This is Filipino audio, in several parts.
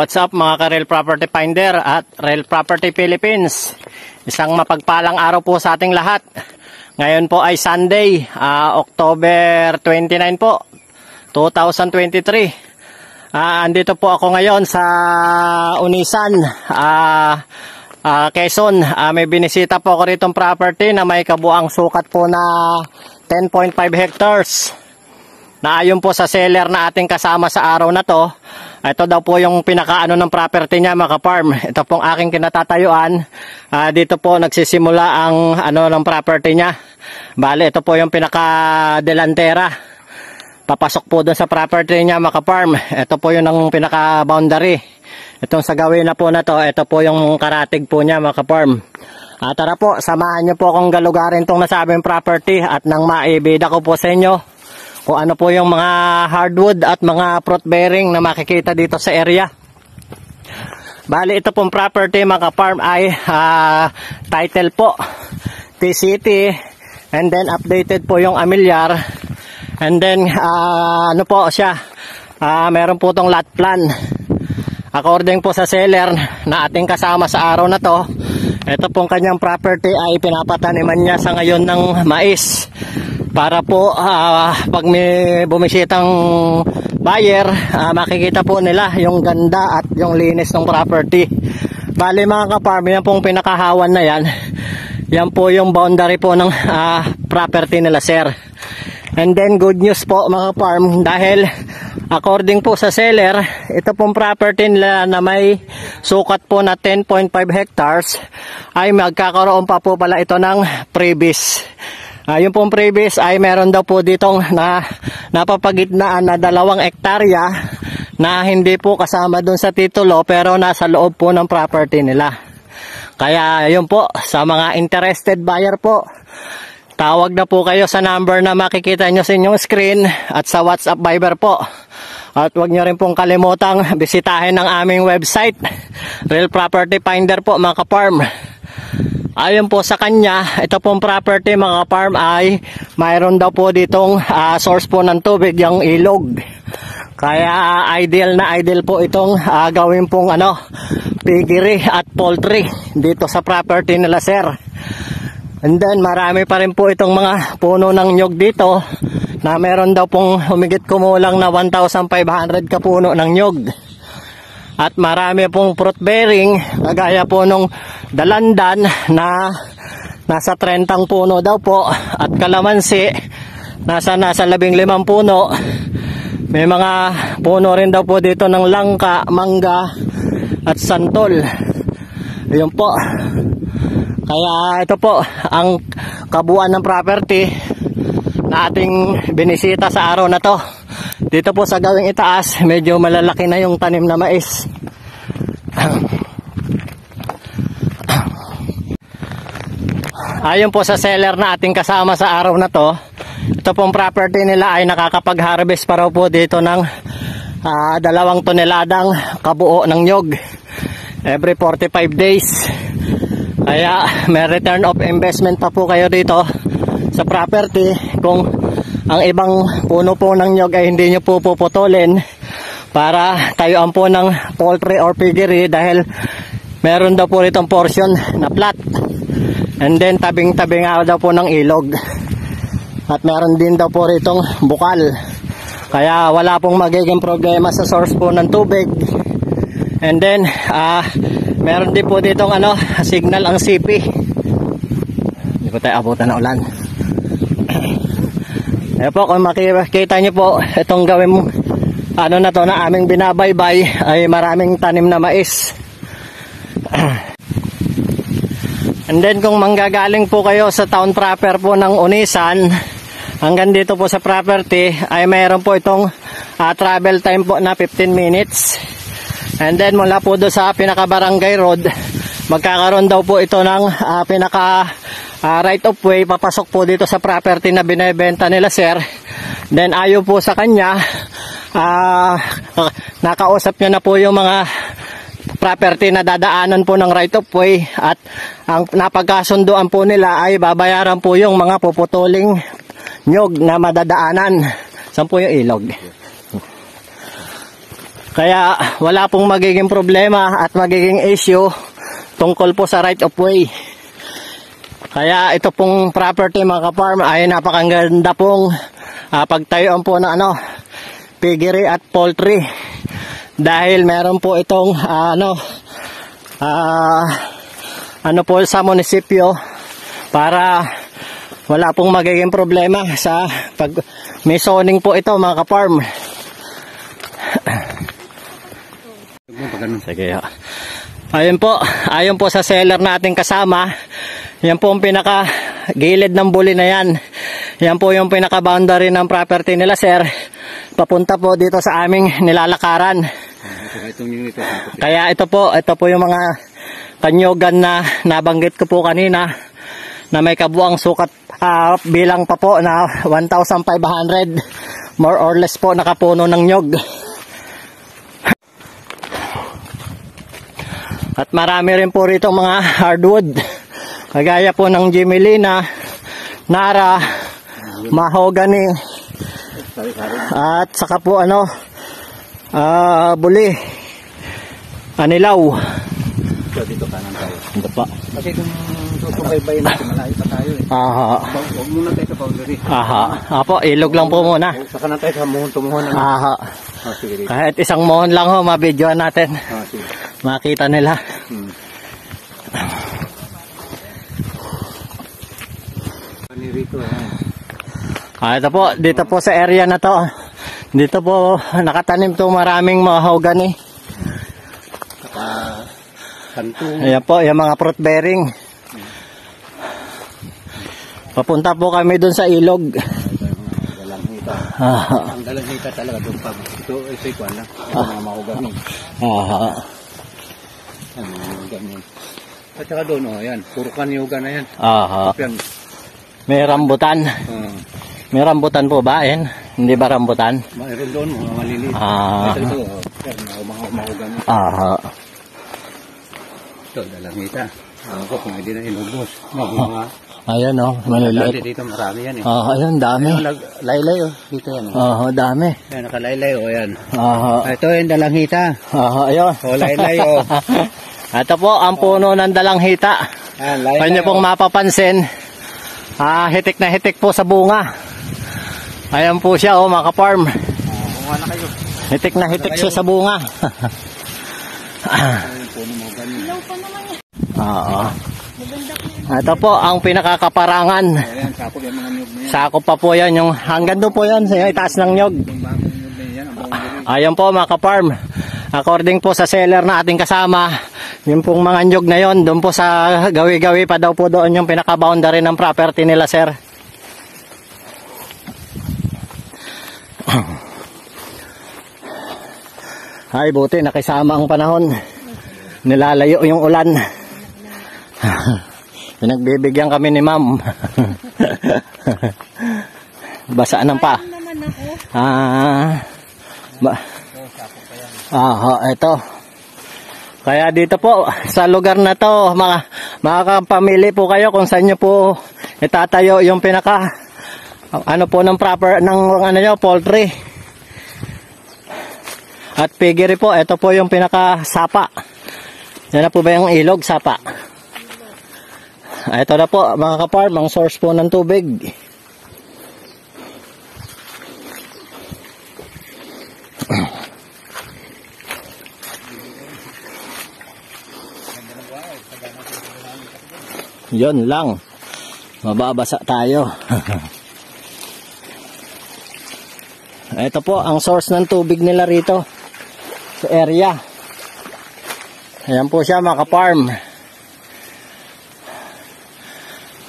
What's up mga ka-Real Property Finder at Real Property Philippines. Isang mapagpalang araw po sa ating lahat. Ngayon po ay Sunday, October 29 po, 2023. Andito po ako ngayon sa Unisan, Quezon. May binisita po ako ritong property na may kabuang sukat po na 10.5 hectares. Na ayon po sa seller na ating kasama sa araw na to, ito daw po yung pinakaano ng property niya mga farm. Ito pong aking kinatatayuan. Dito po nagsisimula ang ng property niya. Bale, ito po yung pinaka delantera. Papasok po doon sa property niya mga farm. Ito po yung ang pinaka boundary. Itong sa gawin na po na to, ito po yung karatig po niya mga farm. Tara po, samahan niyo po akong galugarin tong nasabing property at nang maibida ko po sa inyo kung ano po yung mga hardwood at mga fruit bearing na makikita dito sa area. Bali, ito pong property mga farm ay title po TCT, and then updated po yung amilyar, and then ano po siya, meron po tong lot plan. According po sa seller na ating kasama sa araw na to, ito pong kanyang property ay pinapataniman niya sa ngayon ng mais. Para po pag may bumisitang buyer, makikita po nila yung ganda at yung linis ng property. Bali mga ka-farm, yan pong pinakahawan na yan. Yan po yung boundary po ng property nila sir. And then good news po mga farm, dahil according po sa seller, ito pong property nila na may sukat po na 10.5 hectares ay magkakaroon pa po pala ito ng previous. Yung pong previous ay meron daw po ditong napapagitnaan na 2 hektarya na hindi po kasama dun sa titulo pero nasa loob po ng property nila. Kaya yun po, sa mga interested buyer po, tawag na po kayo sa number na makikita nyo sa inyong screen at sa WhatsApp Viber po. At huwag nyo rin pong kalimutang bisitahin ang aming website, Real Property Finder po mga ka-farm. Ayon po sa kanya, ito pong property mga farm ay mayroon daw po ditong source po ng tubig, yung ilog. Kaya ideal na ideal po itong gawin pong piggery at poultry dito sa property nila sir. And then marami pa rin po itong mga puno ng nyog dito na meron daw pong humigit kumulang na 1,500 kapuno ng nyog. At marami pong fruit bearing, kagaya po nung dalandan na nasa 30 puno daw po, at kalamansi nasa 15 puno. May mga puno rin daw po dito ng langka, mangga at santol. Ayun po. Kaya ito po ang kabuuan ng property na ating binisita sa araw na to. Dito po sa gawing itaas, medyo malalaki na yung tanim na mais. Ayon po sa seller na ating kasama sa araw na to, ito pong property nila ay nakakapag-harvest pa raw po dito ng 2 toneladang kabuo ng nyog every 45 days. Kaya may return of investment pa po kayo dito sa property kung ang ibang puno po ng nyog ay hindi nyo po puputulin para tayuan po ng poultry or piggery, dahil meron daw po itong portion na flat, and then tabing-tabi nga daw po ng ilog, at meron din daw po itong bukal. Kaya wala pong magiging problema sa source po ng tubig. And then meron din po ditong signal ang CP. Hindi po tayo abutan na ulan. Ayan po, kung makikita nyo po itong gawin na to na aming binabaybay, ay maraming tanim na mais. And then kung manggagaling po kayo sa town proper po ng Unisan hanggang dito po sa property, ay mayroon po itong travel time po na 15 minutes. And then mula po doon sa pinaka barangay road, magkakaroon daw po ito ng pinaka right of way papasok po dito sa property na binebenta nila sir. Then ayon po sa kanya, nakausap niya na po yung mga property na dadaanan po ng right of way, at ang napagkasunduan po nila ay babayaran po yung mga puputuling nyog na madadaanan. Saan po yung ilog? Kaya wala pong magiging problema at magiging issue tungkol po sa right of way. Kaya ito pong property mga ka-farm ay napakaganda pong pagtayuan po ng piggery at poultry. Dahil meron po itong po sa munisipyo para wala pong magiging problema sa pag may zoning po ito mga ka-farm. Sige. Ayun po sa seller nating kasama. Yan po ang pinaka gilid ng buli na yan. Yan po yung pinaka boundary ng property nila sir. Papunta po dito sa aming nilalakaran. Kaya ito po yung mga kanyugan na nabanggit ko po kanina na may kabuang sukat bilang pa po na 1,500 more or less po nakapuno ng nyog. At marami rin po rito mga hardwood kagaya po ng Jimelina, Nara, Mahogany at saka po buli, anilaw. So, dito kanan tayo. Ito pa. Kasi kung susubaybayin natin, malayo pa tayo eh. Aha. Huwag muna tayo sa boundary. Aha. Apo, ilog lang po muna. Saka na tayo sa muhon-tumuhon. Aha. Sige. Kahit isang mohon lang ho, mabidyoan natin. Sige. Makita nila. Rito, ito po, dito po sa area na to. Dito po nakatanim to maraming mahogany. Kantung. Ayan po, yung mga fruit bearing. Papunta po kami dun sa ilog. Dalanghita. Ang dalanghita talaga doon pa. Ito ikuan lang. Mga mahogany. Mahogany. At saka doon, yan. Puro kanyugan na yan. May rambutan. May rambutan po ba? Hindi ba rambutan? Mayroon doon, mga maliliit. Ito, mga mahogany. Ito, dalanghita. Ako, kung hindi na inubos. Ayan maliliit. Dito marami yan eh. Ayan, dami. Laylay dito yan. Dami. Ayan, nakalaylay yan. Ito yung dalanghita. Ayun. Laylay Ito po ang puno ng dalanghita. Kanya pong mapapansin, hitik na hitik po sa bunga. Ayan po siya mga ka-farm. Bunga na kayo. Hitik na hitik siya sa bunga. Ito po ang pinakakaparangan. Sakop pa po yan. Yung, hanggang doon po yan. Sa itaas ng nyog. Ayan po mga ka-farm. According po sa seller na ating kasama, yung pong mga nyog na yon, doon po sa gawi-gawi pa daw po doon yung pinaka-boundary ng property nila sir. Ay buti nakisama ang panahon. Nilalayo yung ulan. Pinagbibigyan kami ni ma'am. Basa ng pa. Ito. Kaya dito po sa lugar na to, mga kapamili po kayo kung saan nyo po itatayo yung pinaka po ng proper ng poultry. At piggery po, ito po yung pinaka sapa. Yan na po ba yung ilog, sapa? Ito na po mga ka-farm, ang source po ng tubig. Yon lang. Mababasa tayo. Ito po ang source ng tubig nila rito sa area. Ayan po siya mga ka-farm.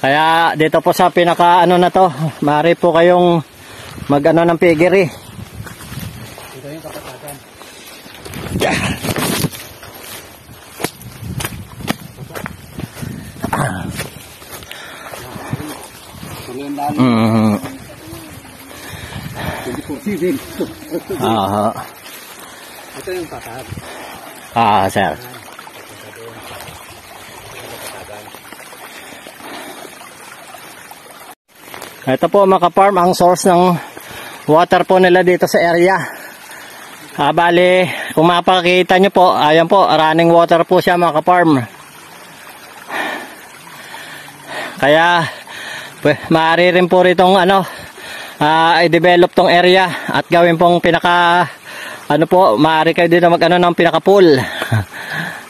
Kaya dito po sa pinaka na to, maaari po kayong mag-ano ng piggery. Ito yung kapatagan. Ito yung patag. Sir. Ito po mga ka-farm ang source ng water po nila dito sa area. Bali kung mapakita nyo po, ayan po, running water po siya mga ka-farm. Kaya, maaari rin po ritong i-develop tong area at gawin pong pinaka, maaari kayo dito ng pinaka-pool.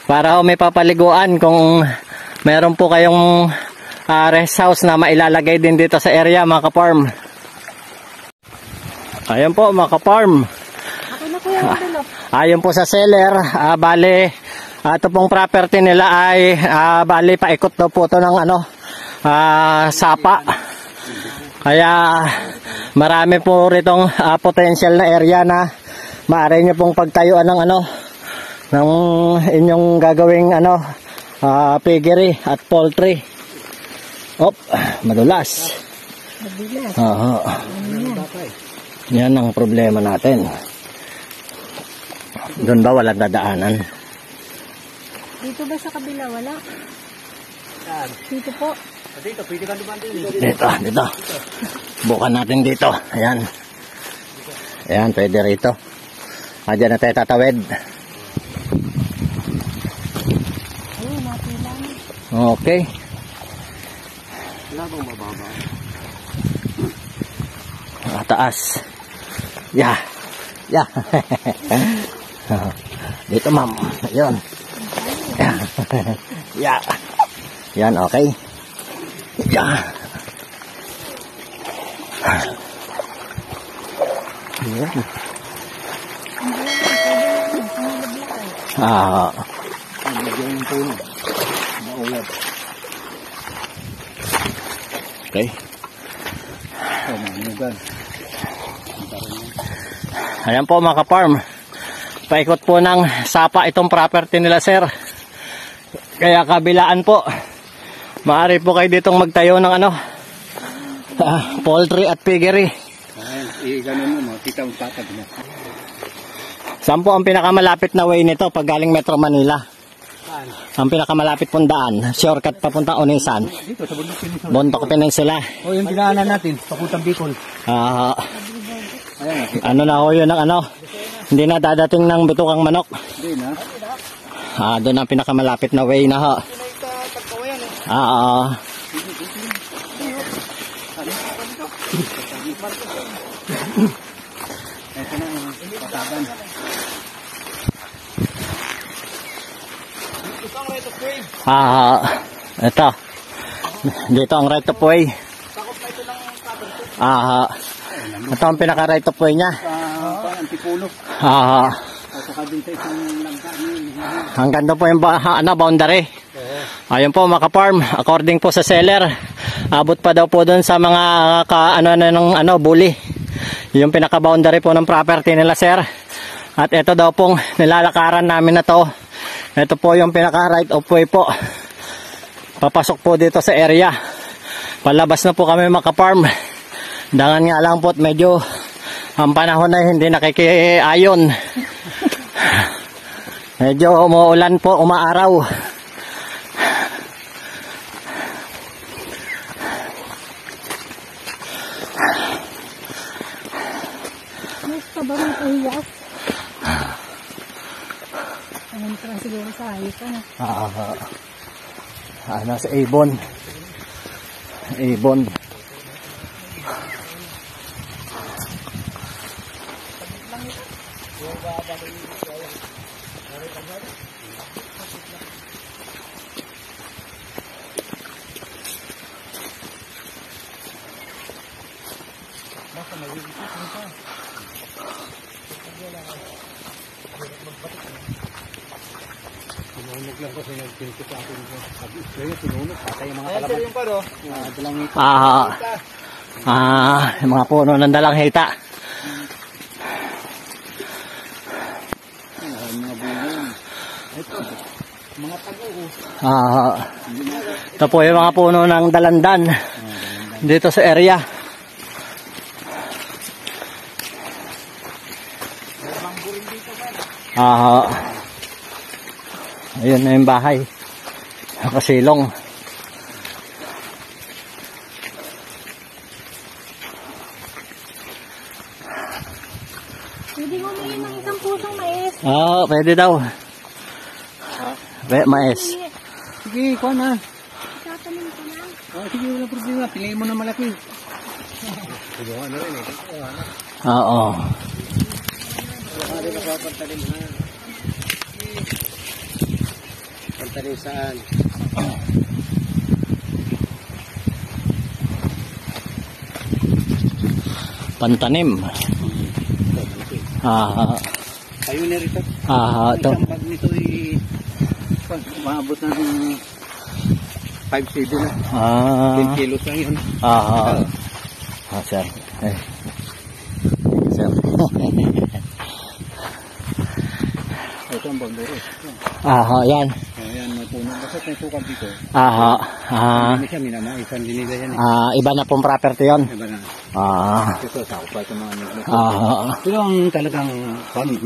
Para may papaliguan kung meron po kayong rest house na mailalagay din dito sa area mga ka-farm. Ayan po mga ka-farm. Ayon po sa seller, bale, ito pong property nila ay bale paikot daw po ito ng sapa. Kaya marami po ritong potential na area na maaari nyo pong pagtayuan ng ng inyong gagawing piggery at poultry. Madulas. Yan ang problema natin. Doon ba walang dadaanan? Dito ba sa kabila? Wala. Dito po. Dito, pwede ka dumaan din. Dito. Bukan natin dito. Ayan. Ayan, pwede rito. Diyan na tayo tatawid. Ayun, napila na. Okay. Wala bang mababa? Taas. Yeah. Dito ma'am. Ayun. Yeah. Yan, okay. Yeah. Yan. Okay. Ayan po mga ka-farm. Paikot po ng sapa itong property nila sir. Kaya kabilaan po. Maaari po kayo ditong magtayo ng poultry at piggery. Ganun mo, kita ang patag na. Saan po ang pinakamalapit na way nito pag galing Metro Manila? Saan? Ang pinakamalapit pong daan, shortcut papunta Onisan. Dito sa Bundok Peninsula. Bundok Peninsula. Yung dinaanan natin, papuntang Bicol. Ayan, na ho yun ang hindi na dadating ng bitukang manok. Hindi na. Doon ang pinakamalapit na way na ho. Ito na yung patagan. Ito. Dito ang right of way. Ito ang pinaka right of way niya. Antipulo. Hanggang doon po yung boundary. Ayun po mga ka-farm, according po sa seller, abot pa daw po doon sa mga bully. Yung pinaka-boundary po ng property nila sir. At ito daw pong nilalakaran namin na to. Ito po yung pinaka-right of way po. Papasok po dito sa area. Palabas na po kami mga ka-farm. Dangan nga lang po at medyo ang panahon na hindi nakikiayon. Medyo umuulan po, umaaraw. Mas pa ba ng uyas? Ayun pa siguro sa ayos ka na. Nasa Avon. Sinunog lang kasi nagpinto sa akin. Kaya sinunog, patay yung mga kalabat. Yung paro. Yung mga puno ng dalanghita. Mga bunga. Ito, mga tago. Ito po yung mga puno ng dalandan dito sa area. Ayun na yung bahay. Nakasilong. Pwede humingi ng isang pusong mais. Oo, pwede daw. Mais. Sige, kuha na. Tatanim ko na. Sige, wala problema. Piliin mo na malaki. Kuha na rin eh. Oo. Wala rin napapantalim na. Pantalim saan? Pantanim. Ayun na rito. Ito. Isang bag nito ay maabot na ng 5 na. 10 kilos lang yun. Sir. Sir. Ito ang bandero. Yan. Ayan, may puno. Basta may sukal dito. Hindi siya minamaisan din nila yan eh. Iba na pong property yun. Iba na. Ito, sakop pa ito mga naglato. Ito ang talagang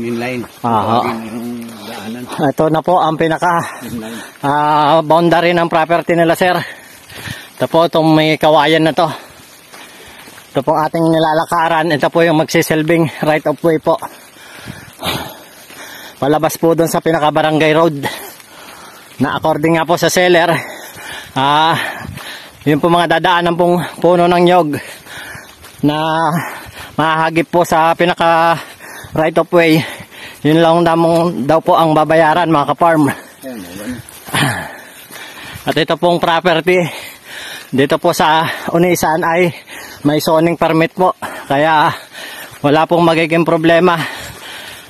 inline. Yung daanan. Ito na po ang pinaka Inline. boundary ng property nila, sir. Ito po, itong may kawayan na to. Ito po ating nilalakaran. Ito po yung magsisilbing right of way po. Palabas po doon sa pinaka barangay road. Na according nga po sa seller, yun po mga dadaanan pong puno ng nyog na mahahagip po sa pinaka right of way. Yun lang daw po ang babayaran, mga ka-farm. At ito pong property dito po sa Unisan ay may zoning permit po, kaya wala pong magiging problema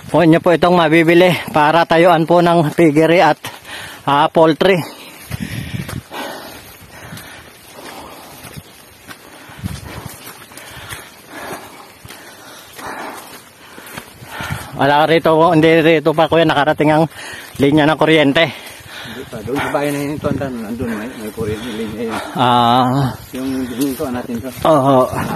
po nyo po itong mabibili para tayuan po ng piggery at poultry. Wala rito, hindi rito pa kuya nakarating ang linya ng kuryente. Hindi pa. Doon sa bayan na yun ito, nandun may kuryente linya yun. Yung dito natin ito.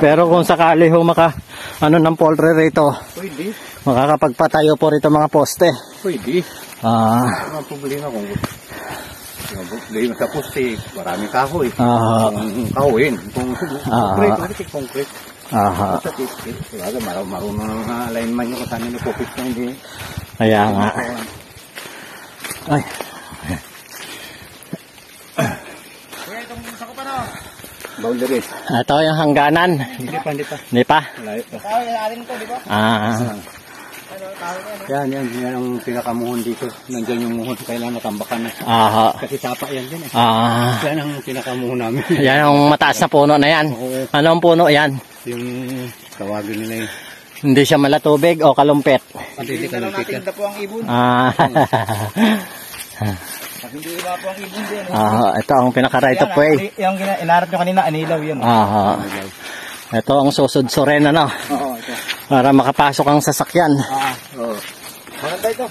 Pero kung sakali ho ng poultry rito, pwede. Makakapagpatayo po rito mga poste. Pwede. Mga problema kung problema sa poste, maraming kahoy. Kung kahoyin, kung concrete. Sa titik, marunong na mga alignment nyo kung saan nyo focus na hindi. Kaya nga. Ay. Boundaries. Ito yung hangganan. Hindi pa. Hindi pa? Malayo pa. Yan ang pinakamuhon dito. Nandiyan yung muhon, kailangan matambakan na. Kasi sapa yan din eh. Yan ang pinakamuhon namin. Yan ang mataas na puno na yan. Ano ang puno yan? Yung tawagin nila yun. Hindi siya malatubig o kalumpit? Hindi kalumpit yan. Hindi po ang ibon. Hindi iba po ang ibon din. Ito ang pinaka-right of way. Yung inaarap nyo kanina, anilaw yun. Ito ang susudsurin ano. Oo, ito. Para makapasok ang sasakyan. Maganda ito.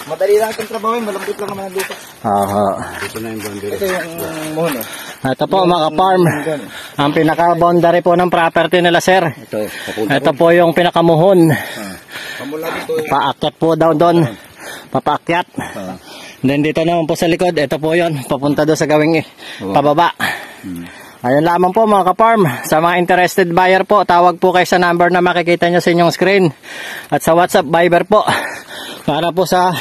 Madali lang itong trabawin, malambot lang naman ang lupa. Dito na yung boundary. Ito yung muhon. Ito po mga farm. Ang pinaka-boundary po ng property nila, sir. Ito po yung pinakamuhon. Pamula dito. Paakyat po daw doon. Papaakyat. Then dito naman po sa likod, ito po yun. Papunta doon sa gawing pababa. Ayun lamang po mga ka-farm. Sa mga interested buyer po, tawag po kayo sa number na makikita nyo sa inyong screen. At sa WhatsApp Viber po. Para po sa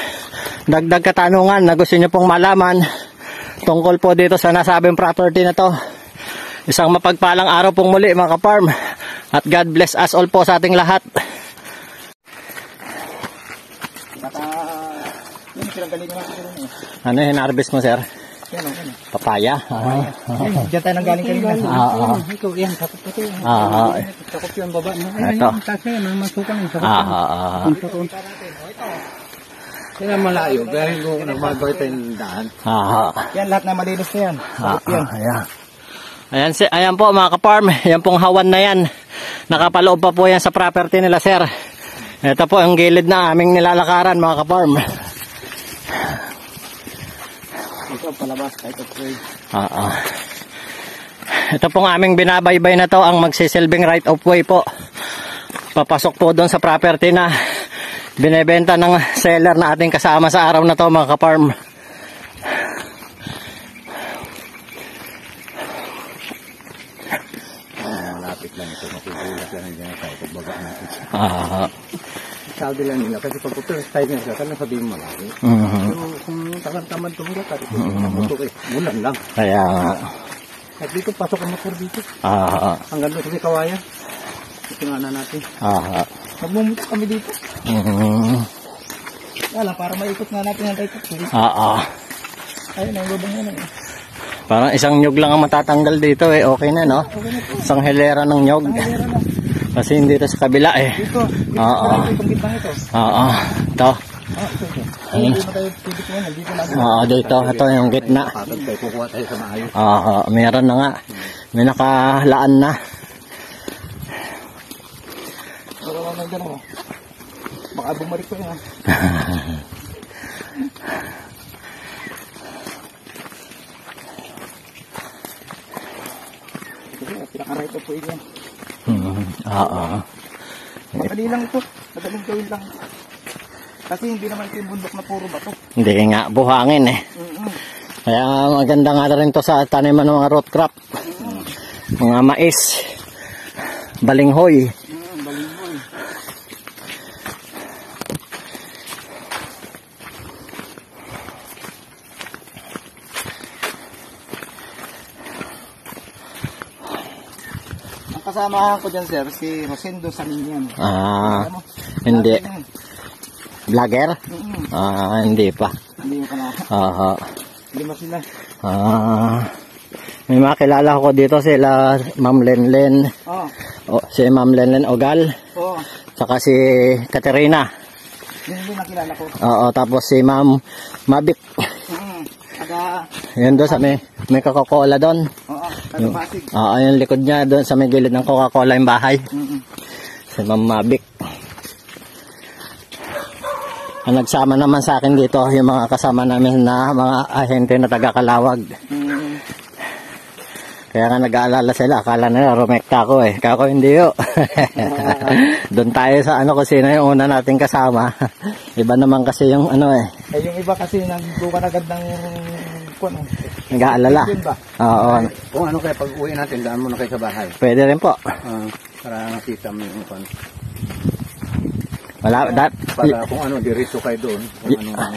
dagdag katanungan na gusto nyo pong malaman tungkol po dito sa nasabing property na to. Isang mapagpalang araw pong muli mga ka-farm. At God bless us all po sa ating lahat. Ano yung harvest mo, sir? Papaya. Diyan tayo nang galing kanina. Ito, yan, sakop ito. Sakop yung baba. Ito. Masukang yung sakop. Kaya malayo, dahil kung nagmagawa tayo ng daan. Yan, lahat na malinis na yan. Sakop yan. Ayan po mga ka-farm. Yan pong hawan na yan. Nakapaloob pa po yan sa property nila, sir. Ito po ang gilid na aming nilalakaran mga ka-farm. Ito, palabas, kahit upgrade. Ito pong aming binabaybay na to, ang magsisilbing right of way po. Papasok po doon sa property na binebenta ng seller na ating kasama sa araw na to mga ka-farm. Malapit lang ito, makugulat lang dyan tayo pagbaba natin. sabi lang nila. Kasi pag first timer ka, kailan sabihin mo lang. Pero kung taman tumulak ka, mulan lang. Kaya nga. At dito, pasok ang motor dito. Hanggang doon sa may kawayan. Itinganan natin. Magmumutok kami dito. Wala, para maikot nga natin ang tayo. Ayun, ang lubang yan. Parang isang nyug lang ang matatanggal dito eh. Okay na, no? Isang hilera ng nyug. Kasi hindi ito sa kabila eh. Dito. Itong gitnang ito. Ito. Dito. Ito yung gitna. Kukuha tayo sa maayos. Meron na nga. May nakalaan na. Baka bumalik ko yun. Pinaka-right po yun. Madali lang ito. Madaling gawin lang. Kasi hindi naman ito yung bundok na puro bato. Hindi nga, buhangin eh. Kaya maganda nga rin to sa taniman ng mga root crop. Mga mais. Balinghoy. Balinghoy. Ang kasamahan ko dyan, sir, si Rosendo Saminian. Hindi. Vlogger? Hindi pa. Hindi mo ka na. Hindi mo sila. May makilala ko dito sila Ma'am Lenlen. Si Ma'am Lenlen Ogal. Saka si Katerina. Yun nakilala ko. Tapos si Ma'am Mabik. Yan doon sa may Coca-Cola doon. Taga-Pasig. Yung likod niya doon sa may gilid ng Coca-Cola yung bahay. Si Ma'am Mabik. Ang nagsama naman sa akin dito yung mga kasama namin na mga ahente na taga-Kalawag. Kaya nga nag-aalala sila, akala nila rumekta ako eh. Kako hindi yo. Doon tayo sa kung sino yung una nating kasama. Iba naman kasi yung eh. Yung iba kasi nagbukan agad ng nag-aalala. Kung ano kaya pag uwi natin, daan muna kayo sa bahay. Pwede rin po. Para nakita mo yung para kung ano, diretso kayo doon.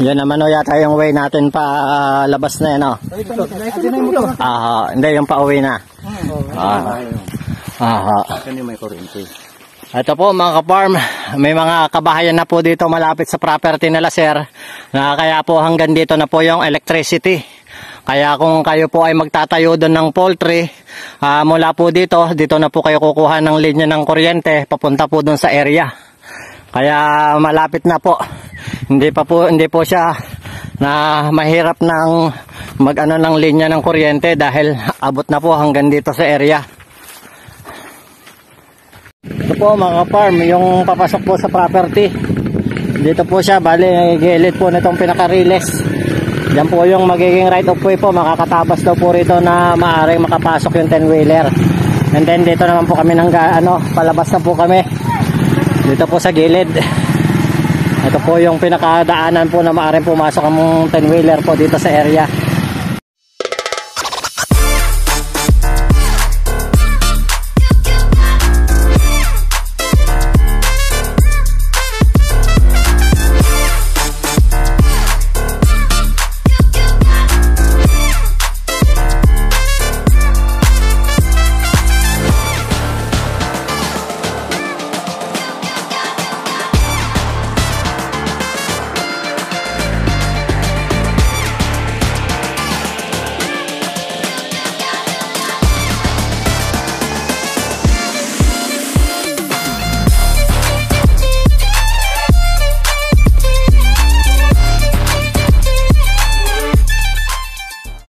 Yan naman yata yung way natin pa labas na yan hindi, yung pa uwi na. Kanya may kuryente. Ito po mga ka-farm, may mga kabahayan na po dito malapit sa property nila sir. Kaya po hanggang dito na po yung electricity. Kaya kung kayo po ay magtatayo doon ng poultry, mula po dito na po kayo kukuha ng linya ng kuryente papunta po doon sa area. Kaya malapit na po. Hindi po siya na mahirap ng ng linya ng kuryente dahil abot na po hanggang dito sa area. Ito po mga farm, yung papasok po sa property. Dito po siya, bali gilid po nitong pinaka-riles. Diyan po yung magiging right of way po, makakatabas daw po rito na maaaring makapasok yung 10-wheeler. And then dito naman po kami palabas na po kami. Dito po sa gilid. Ito po yung pinakadaanan po na maaaring pumasok ang 10-wheeler po dito sa area.